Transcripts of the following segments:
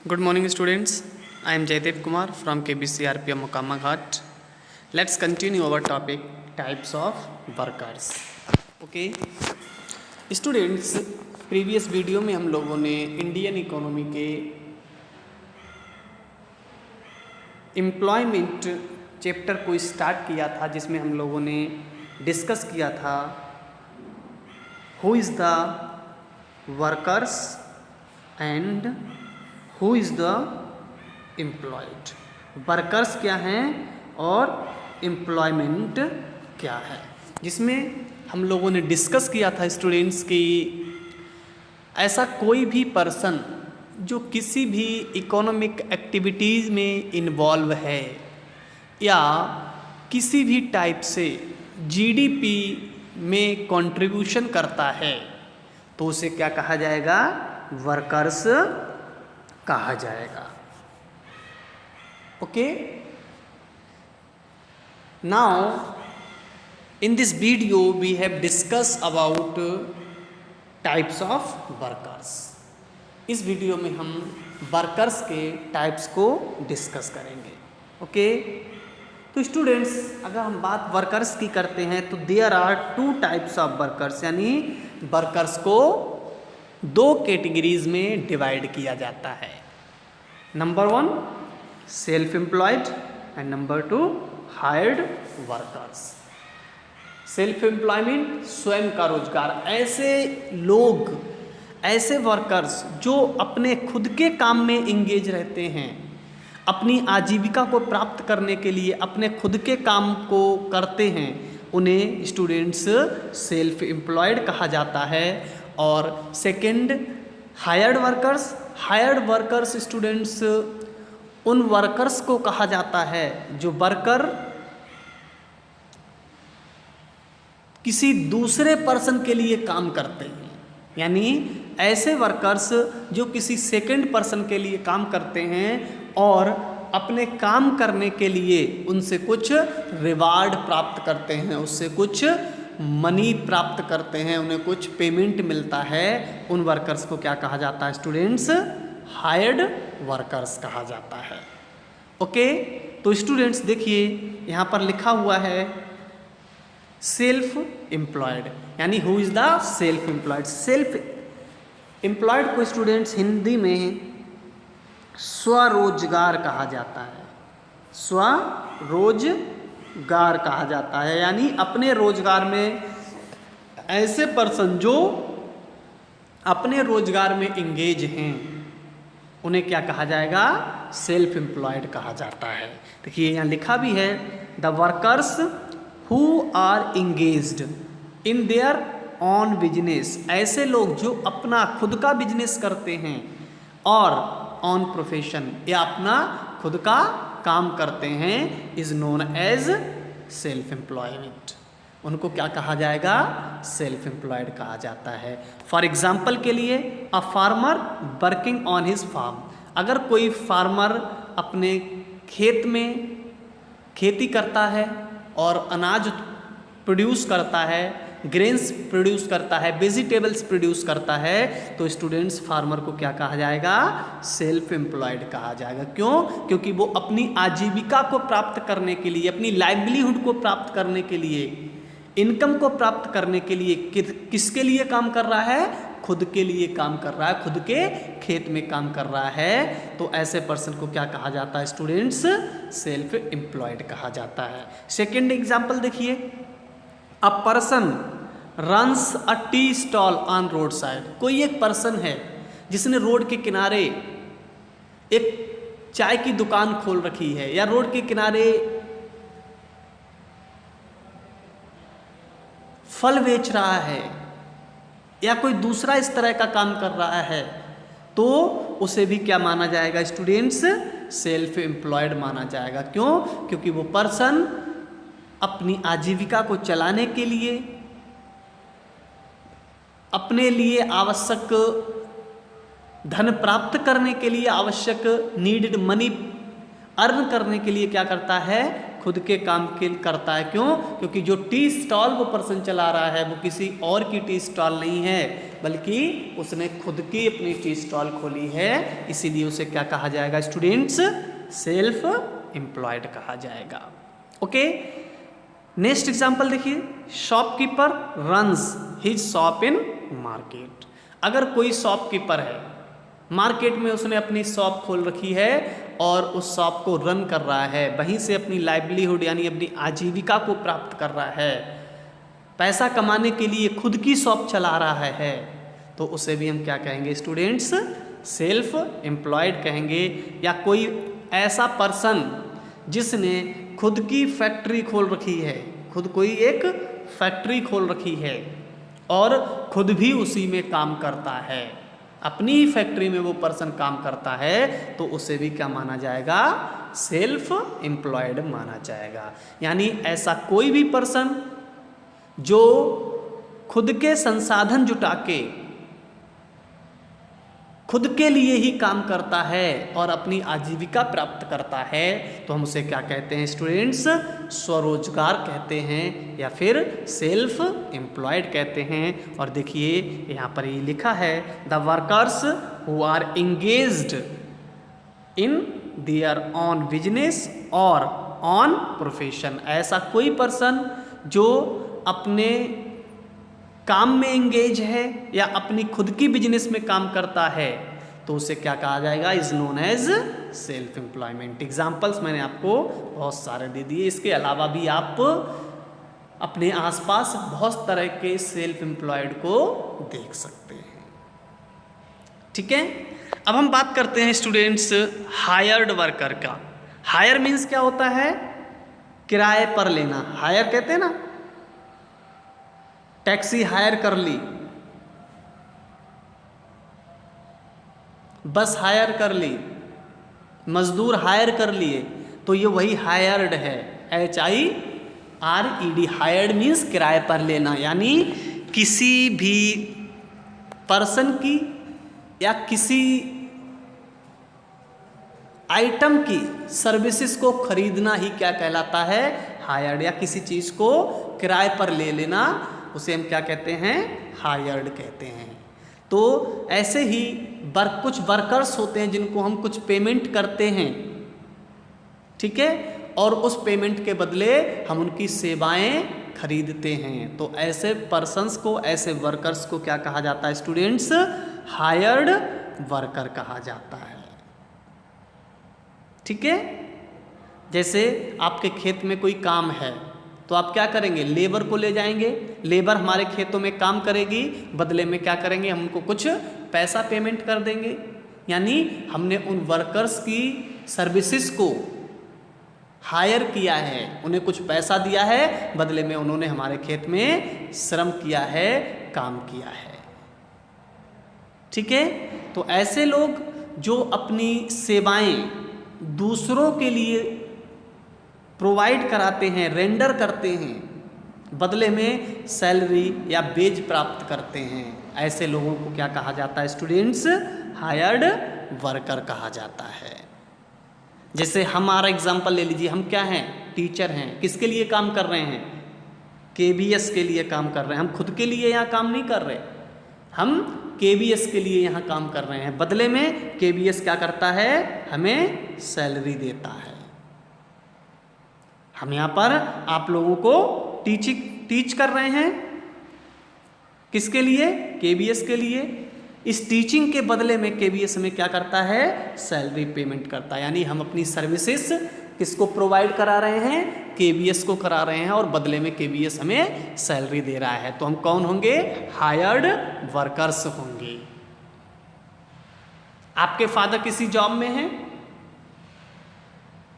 Good morning, students. I am Jaydev Kumar from KBC RPM Mokama Ghat. Let's continue our topic types of workers. Okay, students, previous video में हम लोगों ने Indian economy के employment chapter को start किया था, जिसमें हम लोगों ने डिस्कस किया था who is the workers and who is the employed. Workers क्या हैं और एम्प्लॉयमेंट क्या है, जिसमें हम लोगों ने डिस्कस किया था स्टूडेंट्स की ऐसा कोई भी पर्सन जो किसी भी इकोनॉमिक एक्टिविटीज़ में इन्वॉल्व है या किसी भी टाइप से जीडीपी में कंट्रीब्यूशन करता है तो उसे क्या कहा जाएगा? वर्कर्स कहा जाएगा। Okay, now in this video we have discuss about types of workers. इस वीडियो में हम वर्कर्स के टाइप्स को डिस्कस करेंगे। ओके, तो स्टूडेंट्स, अगर हम बात वर्कर्स की करते हैं तो there are two types of workers, यानी वर्कर्स को दो कैटेगरीज में डिवाइड किया जाता है। Number 1 self employed and number 2 hired workers. Self employment स्वयं का रोजगार, ऐसे लोग, ऐसे वर्कर्स जो अपने खुद के काम में इंगेज रहते हैं, अपनी आजीविका को प्राप्त करने के लिए अपने खुद के काम को करते हैं, उन्हें स्टूडेंट्स सेल्फ एम्प्लॉयड कहा जाता है। और second hired workers. Hired workers students उन वर्कर्स को कहा जाता है जो वर्कर किसी दूसरे पर्सन के लिए काम करते हैं, यानी ऐसे वर्कर्स जो किसी सेकंड पर्सन के लिए काम करते हैं और अपने काम करने के लिए उनसे कुछ रिवार्ड प्राप्त करते हैं, उससे कुछ मनी प्राप्त करते हैं, उन्हें कुछ पेमेंट मिलता है। उन वर्कर्स को क्या कहा जाता है स्टूडेंट्स? हायर्ड वर्कर्स कहा जाता है। ओके, तो स्टूडेंट्स देखिए यहाँ पर लिखा हुआ है सेल्फ एम्प्लॉयड, यानी who is the self employed. Self employed को स्टूडेंट्स हिंदी में स्वरोजगार कहा जाता है। स्वरोजगार कहा जाता है, यानी अपने रोजगार में ऐसे पर्सन जो अपने रोजगार में इंगेज हैं उन्हें क्या कहा जाएगा? सेल्फ एम्प्लॉयड कहा जाता है। देखिए यहाँ लिखा भी है the workers who are engaged in their own business. ऐसे लोग जो अपना खुद का बिजनेस करते हैं और ऑन प्रोफेशन या अपना खुद का काम करते हैं is known as self employment. उनको क्या कहा जाएगा? सेल्फ एम्प्लॉयड कहा जाता है। फॉर एग्जाम्पल के लिए a farmer working on his farm. अगर कोई फार्मर अपने खेत में खेती करता है और अनाज प्रोड्यूस करता है, ग्रेन्स प्रोड्यूस करता है, वेजिटेबल्स प्रोड्यूस करता है, तो स्टूडेंट्स फार्मर को क्या कहा जाएगा? सेल्फ एम्प्लॉयड कहा जाएगा। क्यों? क्योंकि वो अपनी आजीविका को प्राप्त करने के लिए, अपनी लाइवलीहुड को प्राप्त करने के लिए, इनकम को प्राप्त करने के लिए किसके लिए काम कर रहा है? खुद के लिए काम कर रहा है, खुद के खेत में काम कर रहा है। तो ऐसे पर्सन को क्या कहा जाता है स्टूडेंट्स? सेल्फ एम्प्लॉयड कहा जाता है। सेकेंड एग्जाम्पल देखिए, a person runs a tea stall on road side. कोई एक पर्सन है जिसने रोड के किनारे एक चाय की दुकान खोल रखी है या रोड के किनारे फल बेच रहा है या कोई दूसरा इस तरह का काम कर रहा है, तो उसे भी क्या माना जाएगा स्टूडेंट्स? सेल्फ एम्प्लॉयड माना जाएगा। क्यों? क्योंकि वो पर्सन अपनी आजीविका को चलाने के लिए, अपने लिए आवश्यक धन प्राप्त करने के लिए, आवश्यक नीडेड मनी अर्न करने के लिए क्या करता है? खुद के काम के करता है। क्यों? क्योंकि जो टी स्टॉल वो पर्सन चला रहा है वो किसी और की टी स्टॉल नहीं है, बल्कि उसने खुद की अपनी टी स्टॉल खोली है, इसीलिए उसे क्या कहा जाएगा स्टूडेंट्स? सेल्फ एम्प्लॉयड कहा जाएगा। ओके, नेक्स्ट एग्जांपल देखिए, shopkeeper runs his shop in market. अगर कोई शॉपकीपर है, मार्केट में उसने अपनी शॉप खोल रखी है और उस शॉप को रन कर रहा है, वहीं से अपनी लाइवलीहुड यानी अपनी आजीविका को प्राप्त कर रहा है, पैसा कमाने के लिए खुद की शॉप चला रहा है, तो उसे भी हम क्या कहेंगे स्टूडेंट्स? सेल्फ एम्प्लॉयड कहेंगे। या कोई ऐसा पर्सन जिसने खुद की फैक्ट्री खोल रखी है, खुद कोई एक फैक्ट्री खोल रखी है और खुद भी उसी में काम करता है, अपनी ही फैक्ट्री में वो पर्सन काम करता है, तो उसे भी क्या माना जाएगा? सेल्फ एम्प्लॉयड माना जाएगा। यानी ऐसा कोई भी पर्सन जो खुद के संसाधन जुटा के खुद के लिए ही काम करता है और अपनी आजीविका प्राप्त करता है, तो हम उसे क्या कहते हैं स्टूडेंट्स? स्वरोजगार कहते हैं या फिर सेल्फ एम्प्लॉयड कहते हैं। और देखिए यहाँ पर ये लिखा है, the workers who are engaged in their own business और ऑन प्रोफेशन। ऐसा कोई पर्सन जो अपने काम में एंगेज है या अपनी खुद की बिजनेस में काम करता है, तो उसे क्या कहा जाएगा? Is known as self employment. Examples मैंने आपको बहुत सारे दे दिए, इसके अलावा भी आप अपने आसपास बहुत तरह के सेल्फ एम्प्लॉयड को देख सकते हैं। ठीक है, अब हम बात करते हैं स्टूडेंट्स हायर्ड वर्कर का। हायर मीन्स क्या होता है? किराए पर लेना। हायर कहते हैं ना, टैक्सी हायर कर ली, बस हायर कर ली, मजदूर हायर कर लिए, तो ये वही हायर्ड है। HIRED, हायर्ड मीन्स किराए पर लेना। यानी किसी भी पर्सन की या किसी आइटम की सर्विसेज को खरीदना ही क्या कहलाता है? हायर्ड। या किसी चीज़ को किराए पर ले लेना, उसे हम क्या कहते हैं? हायर्ड कहते हैं। तो ऐसे ही कुछ वर्कर्स होते हैं जिनको हम कुछ पेमेंट करते हैं, ठीक है, और उस पेमेंट के बदले हम उनकी सेवाएं खरीदते हैं। तो ऐसे पर्सन्स को, ऐसे वर्कर्स को क्या कहा जाता है स्टूडेंट्स? हायर्ड वर्कर कहा जाता है। ठीक है, जैसे आपके खेत में कोई काम है तो आप क्या करेंगे? लेबर को ले जाएंगे, लेबर हमारे खेतों में काम करेगी, बदले में क्या करेंगे? हम उनको कुछ पैसा पेमेंट कर देंगे। यानी हमने उन वर्कर्स की सर्विसेज को हायर किया है, उन्हें कुछ पैसा दिया है, बदले में उन्होंने हमारे खेत में श्रम किया है, काम किया है। ठीक है, तो ऐसे लोग जो अपनी सेवाएं दूसरों के लिए प्रोवाइड कराते हैं, रेंडर करते हैं, बदले में सैलरी या वेज प्राप्त करते हैं, ऐसे लोगों को क्या कहा जाता है स्टूडेंट्स? हायर्ड वर्कर कहा जाता है। जैसे हमारा एग्जांपल ले लीजिए, हम क्या हैं? टीचर हैं। किसके लिए काम कर रहे हैं? KBS के लिए काम कर रहे हैं। हम खुद के लिए यहाँ काम नहीं कर रहे, हम KBS के लिए यहाँ काम कर रहे हैं। बदले में KBS क्या करता है? हमें सैलरी देता है। हम यहाँ पर आप लोगों को टीच कर रहे हैं, किसके लिए? KBS के लिए। इस टीचिंग के बदले में KBS हमें क्या करता है? सैलरी पेमेंट करता है। यानी हम अपनी सर्विसेज किसको प्रोवाइड करा रहे हैं? KBS को करा रहे हैं और बदले में KBS हमें सैलरी दे रहा है। तो हम कौन होंगे? हायर्ड वर्कर्स होंगे। आपके फादर किसी जॉब में हैं,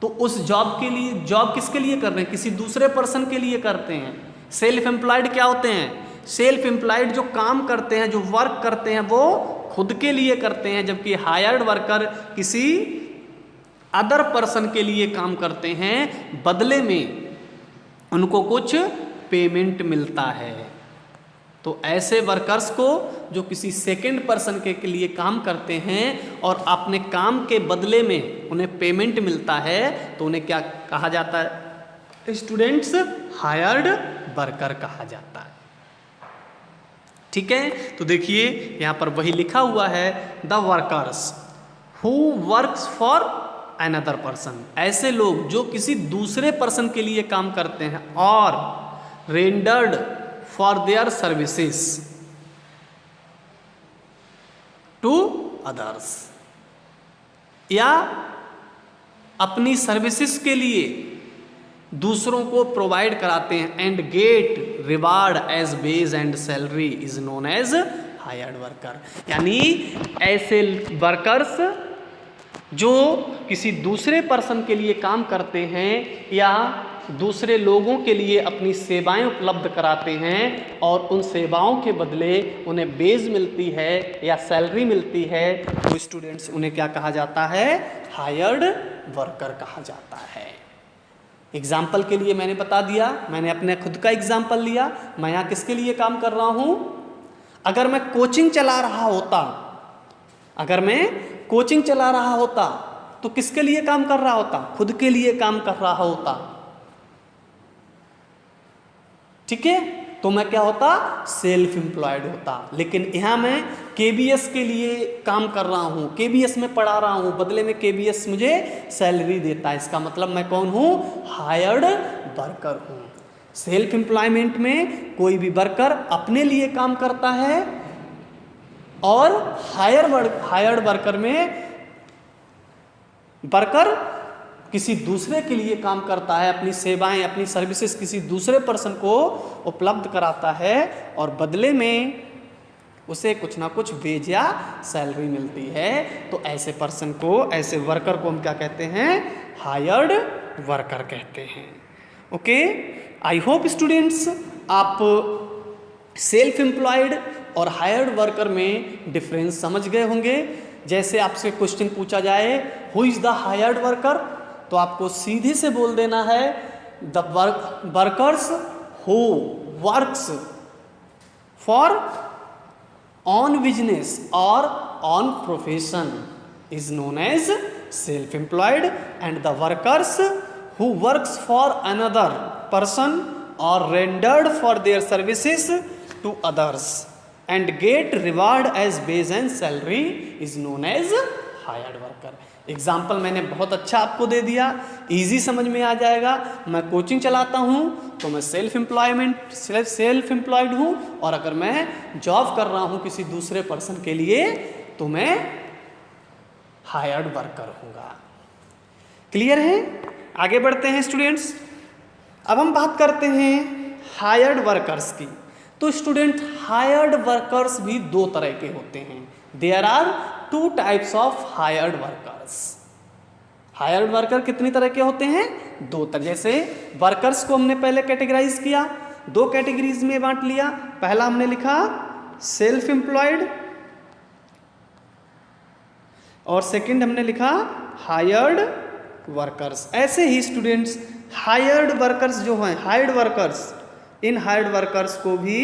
तो उस जॉब के लिए, जॉब किसके लिए कर रहे हैं? किसी दूसरे पर्सन के लिए करते हैं। सेल्फ एम्प्लॉयड क्या होते हैं? सेल्फ एम्प्लॉयड जो काम करते हैं, जो वर्क करते हैं, वो खुद के लिए करते हैं, जबकि हायर्ड वर्कर किसी अदर पर्सन के लिए काम करते हैं, बदले में उनको कुछ पेमेंट मिलता है। तो ऐसे वर्कर्स को जो किसी सेकंड पर्सन के लिए काम करते हैं और अपने काम के बदले में उन्हें पेमेंट मिलता है, तो उन्हें क्या कहा जाता है स्टूडेंट्स? हायर्ड वर्कर कहा जाता है। ठीक है, तो देखिए यहाँ पर वही लिखा हुआ है, the workers who works for another person, ऐसे लोग जो किसी दूसरे पर्सन के लिए काम करते हैं, और rendered for their services to others, या अपनी सर्विसेज के लिए दूसरों को प्रोवाइड कराते हैं, and get reward as wage and salary is known as hired worker. यानी ऐसे वर्कर्स जो किसी दूसरे पर्सन के लिए काम करते हैं या दूसरे लोगों के लिए अपनी सेवाएं उपलब्ध कराते हैं और उन सेवाओं के बदले उन्हें वेज मिलती है या सैलरी मिलती है, तो स्टूडेंट्स उन्हें क्या कहा जाता है? हायर्ड वर्कर कहा जाता है। एग्जाम्पल के लिए मैंने बता दिया, मैंने अपने खुद का एग्जाम्पल लिया। मैं यहाँ किसके लिए काम कर रहा हूँ? अगर मैं कोचिंग चला रहा होता, तो किसके लिए काम कर रहा होता? खुद के लिए काम कर रहा होता। ठीक है, तो मैं क्या होता? सेल्फ एम्प्लॉयड होता। लेकिन यहाँ मैं केबीएस के लिए काम कर रहा हूँ, केबीएस में पढ़ा रहा हूँ, बदले में केबीएस मुझे सैलरी देता है। इसका मतलब मैं कौन हूँ? हायर्ड वर्कर हूँ। सेल्फ एम्प्लॉयमेंट में कोई भी वर्कर अपने लिए काम करता है, और हायर्ड वर्कर में वर्कर किसी दूसरे के लिए काम करता है, अपनी सेवाएं, अपनी सर्विसेज किसी दूसरे पर्सन को उपलब्ध कराता है, और बदले में उसे कुछ ना कुछ वेज या सैलरी मिलती है। तो ऐसे पर्सन को, ऐसे वर्कर को हम क्या कहते हैं? हायर्ड वर्कर कहते हैं। ओके, आई होप स्टूडेंट्स आप सेल्फ एम्प्लॉयड और हायर्ड वर्कर में डिफरेंस समझ गए होंगे। जैसे आपसे क्वेश्चन पूछा जाए who is the hired worker, तो आपको सीधे से बोल देना है the workers who works for on business और on profession is known as self employed, and the workers who works for another person और rendered for their services to others and get reward as wage and salary is known as hired worker. Example मैंने बहुत अच्छा आपको दे दिया, easy समझ में आ जाएगा। मैं कोचिंग चलाता हूँ तो मैं सेल्फ एम्प्लॉयड हूँ, और अगर मैं जॉब कर रहा हूँ किसी दूसरे पर्सन के लिए तो मैं हायर्ड वर्कर हूँगा। क्लियर है? आगे बढ़ते हैं स्टूडेंट्स। अब हम बात करते हैं हायर्ड वर्कर्स की। तो स्टूडेंट हायर्ड वर्कर्स भी दो तरह के होते हैं। There are 2 types of hired workers. Hired worker कितनी तरह के होते हैं? 2 तरह। जैसे वर्कर्स को हमने पहले कैटेगराइज किया, 2 कैटेगरीज में बांट लिया। पहला हमने लिखा सेल्फ एम्प्लॉयड, और सेकंड हमने लिखा हायर्ड वर्कर्स। ऐसे ही स्टूडेंट्स हायर्ड वर्कर्स जो हैं, हायर्ड वर्कर्स, इन हायर्ड वर्कर्स को भी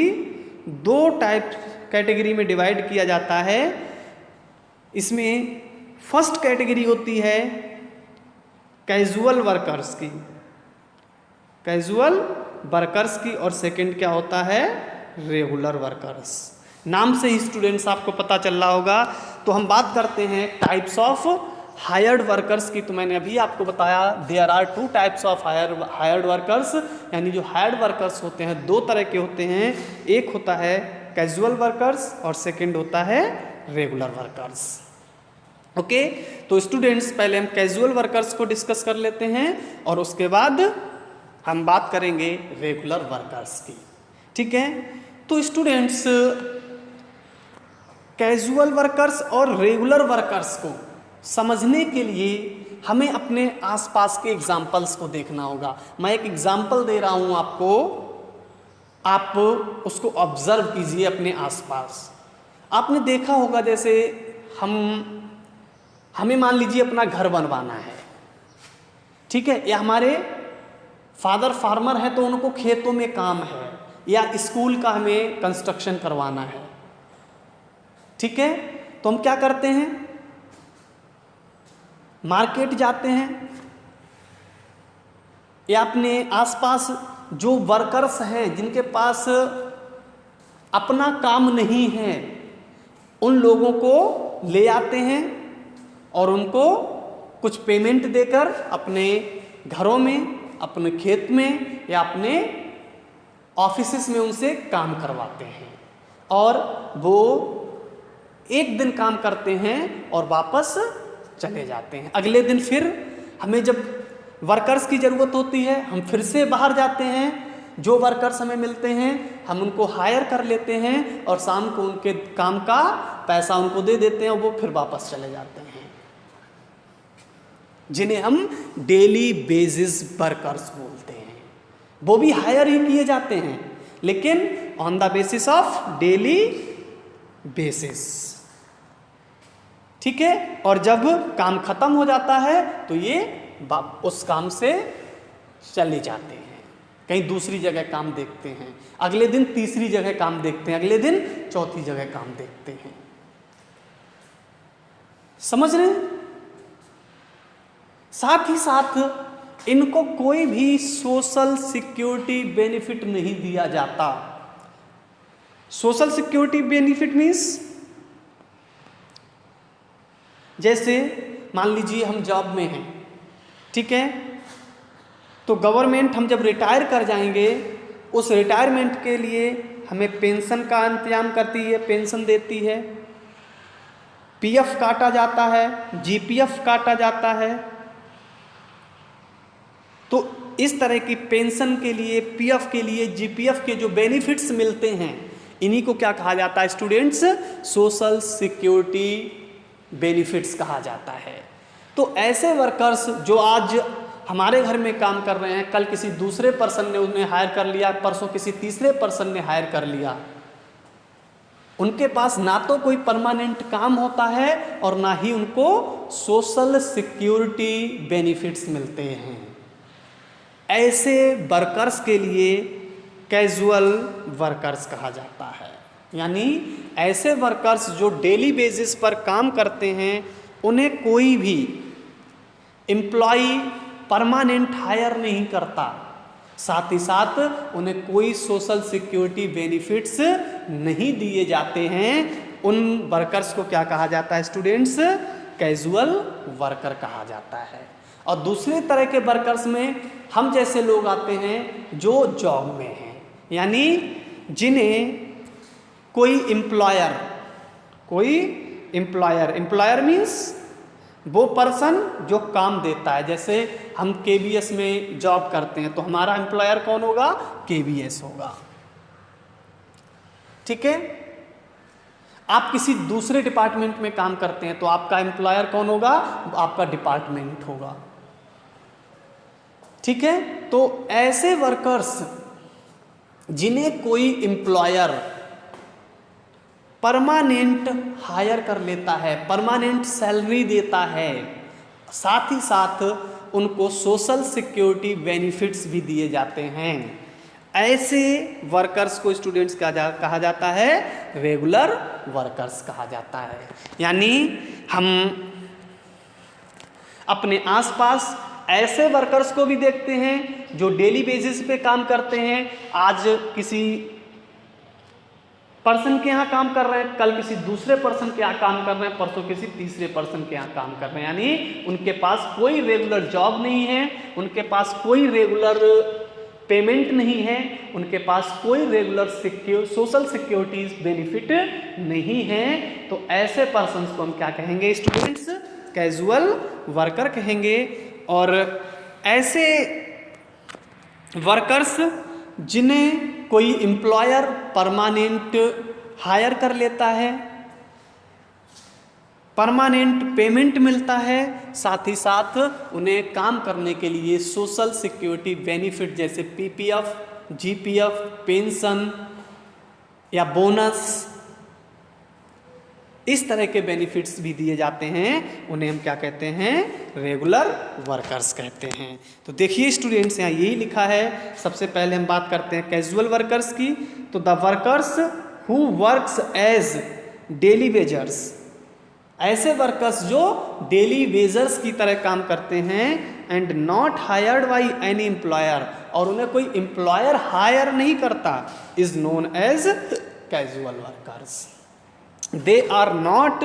2 टाइप कैटेगरी में डिवाइड किया जाता है। इसमें फर्स्ट कैटेगरी होती है कैजुअल वर्कर्स की, और सेकंड क्या होता है? Regular workers. नाम से ही स्टूडेंट्स आपको पता चल रहा होगा। तो हम बात करते हैं टाइप्स ऑफ हायर्ड वर्कर्स की। तो मैंने अभी आपको बताया there are 2 types of hired workers, यानी जो हायर्ड वर्कर्स होते हैं 2 तरह के होते हैं। एक होता है कैजुअल वर्कर्स और सेकंड होता है रेगुलर वर्कर्स। ओके, तो स्टूडेंट्स पहले हम कैजुअल वर्कर्स को डिस्कस कर लेते हैं और उसके बाद हम बात करेंगे रेगुलर वर्कर्स की। ठीक है, तो स्टूडेंट्स कैजुअल वर्कर्स और रेगुलर वर्कर्स को समझने के लिए हमें अपने आसपास के एग्जाम्पल्स को देखना होगा। मैं एक एग्जाम्पल दे रहा हूँ आपको, आप उसको ऑब्जर्व कीजिए अपने आसपास। आपने देखा होगा जैसे हमें मान लीजिए अपना घर बनवाना है, ठीक है, या हमारे फादर फार्मर है तो उनको खेतों में काम है, या स्कूल का हमें कंस्ट्रक्शन करवाना है। ठीक है, तो हम क्या करते हैं? मार्केट जाते हैं, या अपने आसपास जो वर्कर्स हैं जिनके पास अपना काम नहीं है, उन लोगों को ले आते हैं और उनको कुछ पेमेंट देकर अपने घरों में, अपने खेत में या अपने ऑफिसेस में उनसे काम करवाते हैं और वो एक दिन काम करते हैं और वापस चले जाते हैं। अगले दिन फिर हमें जब वर्कर्स की ज़रूरत होती है हम फिर से बाहर जाते हैं, जो वर्कर्स हमें मिलते हैं हम उनको हायर कर लेते हैं और शाम को उनके काम का पैसा उनको दे देते हैं और वो फिर वापस चले जाते हैं, जिन्हें हम डेली बेसिस वर्कर्स बोलते हैं। वो भी हायर ही किए जाते हैं लेकिन on the basis of daily basis, ठीक है। और जब काम खत्म हो जाता है तो ये उस काम से चले जाते हैं, कहीं दूसरी जगह काम देखते हैं, अगले दिन तीसरी जगह काम देखते हैं, अगले दिन चौथी जगह काम देखते हैं। समझ रहे हैं? साथ ही साथ इनको कोई भी सोशल सिक्योरिटी बेनिफिट नहीं दिया जाता। सोशल सिक्योरिटी बेनिफिट मीन्स जैसे मान लीजिए हम जॉब में हैं, ठीक है, तो गवर्नमेंट हम जब रिटायर कर जाएंगे उस रिटायरमेंट के लिए हमें पेंशन का इंतजाम करती है, पेंशन देती है, पीएफ काटा जाता है, जीपीएफ काटा जाता है। तो इस तरह की पेंशन के लिए, पीएफ के लिए, जीपीएफ के जो बेनिफिट्स मिलते हैं इन्हीं को क्या कहा जाता है स्टूडेंट्स? सोशल सिक्योरिटी बेनिफिट्स कहा जाता है। तो ऐसे वर्कर्स जो आज हमारे घर में काम कर रहे हैं, कल किसी दूसरे पर्सन ने उन्हें हायर कर लिया, परसों किसी तीसरे पर्सन ने हायर कर लिया, उनके पास ना तो कोई परमानेंट काम होता है और ना ही उनको सोशल सिक्योरिटी बेनिफिट्स मिलते हैं। ऐसे वर्कर्स के लिए कैजुअल वर्कर्स कहा जाता है, यानी ऐसे वर्कर्स जो डेली बेसिस पर काम करते हैं उन्हें कोई भी एम्प्लॉय परमानेंट हायर नहीं करता, साथ ही साथ उन्हें कोई सोशल सिक्योरिटी बेनिफिट्स नहीं दिए जाते हैं। उन वर्कर्स को क्या कहा जाता है स्टूडेंट्स? कैजुअल वर्कर कहा जाता है। और दूसरे तरह के वर्कर्स में हम जैसे लोग आते हैं जो जॉब में हैं, यानी जिन्हें कोई एम्प्लॉयर मीन्स वो पर्सन जो काम देता है। जैसे हम केबीएस में जॉब करते हैं तो हमारा एम्प्लॉयर कौन होगा? केबीएस होगा, ठीक है। आप किसी दूसरे डिपार्टमेंट में काम करते हैं तो आपका एम्प्लॉयर कौन होगा? आपका डिपार्टमेंट होगा, ठीक है। तो ऐसे वर्कर्स जिन्हें कोई एम्प्लॉयर परमानेंट हायर कर लेता है, परमानेंट सैलरी देता है, साथ ही साथ उनको सोशल सिक्योरिटी बेनिफिट्स भी दिए जाते हैं, ऐसे वर्कर्स को स्टूडेंट्स कहा जाता है रेगुलर वर्कर्स कहा जाता है। यानी हम अपने आसपास ऐसे वर्कर्स को भी देखते हैं जो डेली बेसिस पे काम करते हैं। आज किसी पर्सन के यहाँ काम कर रहे हैं, कल किसी दूसरे पर्सन के यहाँ काम कर रहे हैं, परसों किसी तीसरे पर्सन के यहाँ काम कर रहे हैं। यानी उनके पास कोई रेगुलर जॉब नहीं है, उनके पास कोई रेगुलर पेमेंट नहीं है, उनके पास कोई रेगुलर सोशल सिक्योरिटीज बेनिफिट नहीं है। तो ऐसे पर्सन्स को हम क्या कहेंगे स्टूडेंट्स? कैजुअल वर्कर कहेंगे। और ऐसे वर्कर्स जिन्हें कोई एम्प्लॉयर परमानेंट हायर कर लेता है, परमानेंट पेमेंट मिलता है, साथ ही साथ उन्हें काम करने के लिए सोशल सिक्योरिटी बेनिफिट जैसे पीपीएफ, जीपीएफ, पेंशन या बोनस, इस तरह के बेनिफिट्स भी दिए जाते हैं, उन्हें हम क्या कहते हैं? रेगुलर वर्कर्स कहते हैं। तो देखिए स्टूडेंट्स, यहाँ यही लिखा है। सबसे पहले हम बात करते हैं कैजुअल वर्कर्स की। तो the workers who works as daily wagers, ऐसे वर्कर्स जो डेली वेजर्स की तरह काम करते हैं, and not hired by any employer, और उन्हें कोई एम्प्लॉयर हायर नहीं करता, is known as casual workers. They are not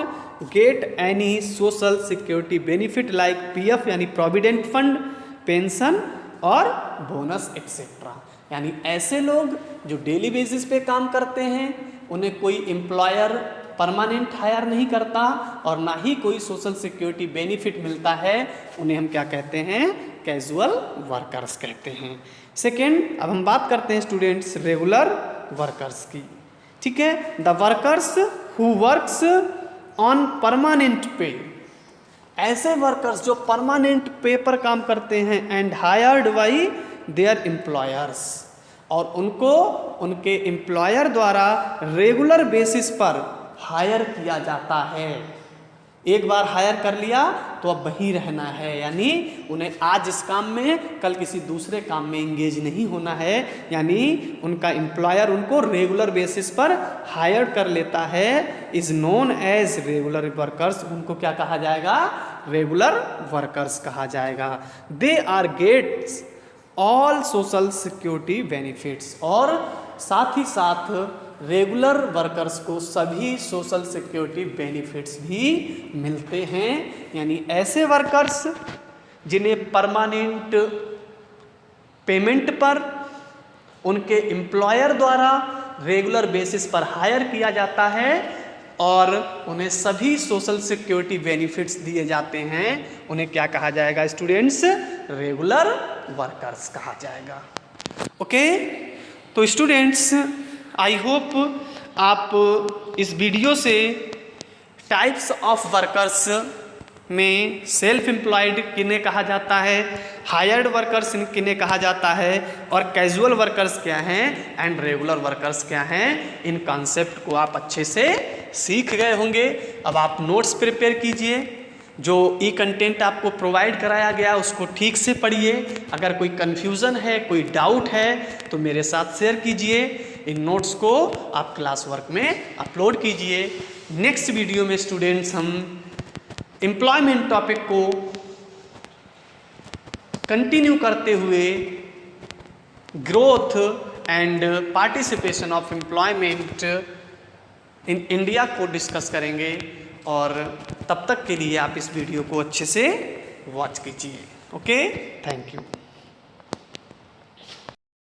get any social security benefit like PF यानी प्रोविडेंट फंड, पेंशन और बोनस एक्सेट्रा। यानी ऐसे लोग जो डेली बेसिस पे काम करते हैं उन्हें कोई एम्प्लॉयर परमानेंट हायर नहीं करता और ना ही कोई सोशल सिक्योरिटी बेनिफिट मिलता है, उन्हें हम क्या कहते हैं, कैजुअल वर्कर्स कहते हैं। सेकेंड, अब हम बात करते हैं स्टूडेंट्स रेगुलर वर्कर्स की। ठीक है, the workers who works on permanent पे, ऐसे वर्कर्स जो परमानेंट पे पर काम करते हैं and hired by there employers, और उनको उनके एम्प्लॉयर द्वारा रेगुलर बेसिस पर हायर किया जाता है। एक बार हायर कर लिया तो अब वहीं रहना है, यानी उन्हें आज इस काम में कल किसी दूसरे काम में इंगेज नहीं होना है। यानी उनका एम्प्लॉयर उनको रेगुलर बेसिस पर हायर कर लेता है, is known as regular workers. उनको क्या कहा जाएगा, रेगुलर वर्कर्स कहा जाएगा। They are gets all social security benefits, और साथ ही साथ रेगुलर वर्कर्स को सभी सोशल सिक्योरिटी बेनिफिट्स भी मिलते हैं। यानी ऐसे वर्कर्स जिन्हें परमानेंट पेमेंट पर उनके एम्प्लॉयर द्वारा रेगुलर बेसिस पर हायर किया जाता है और उन्हें सभी सोशल सिक्योरिटी बेनिफिट्स दिए जाते हैं, उन्हें क्या कहा जाएगा स्टूडेंट्स, रेगुलर वर्कर्स कहा जाएगा। ओके, तो स्टूडेंट्स आई होप आप इस वीडियो से टाइप्स ऑफ वर्कर्स में सेल्फ एम्प्लॉयड किन्हें कहा जाता है, हायर्ड वर्कर्स किन्हें कहा जाता है, और कैजुअल वर्कर्स क्या हैं एंड रेगुलर वर्कर्स क्या हैं, इन कॉन्सेप्ट को आप अच्छे से सीख गए होंगे। अब आप नोट्स प्रिपेयर कीजिए, जो ई कंटेंट आपको प्रोवाइड कराया गया उसको ठीक से पढ़िए। अगर कोई कन्फ्यूज़न है, कोई डाउट है तो मेरे साथ शेयर कीजिए। इन नोट्स को आप क्लास वर्क में अपलोड कीजिए। नेक्स्ट वीडियो में स्टूडेंट्स हम एम्प्लॉयमेंट टॉपिक को कंटिन्यू करते हुए growth and participation of employment in India को डिस्कस करेंगे, और तब तक के लिए आप इस वीडियो को अच्छे से वॉच कीजिए। Okay, thank you.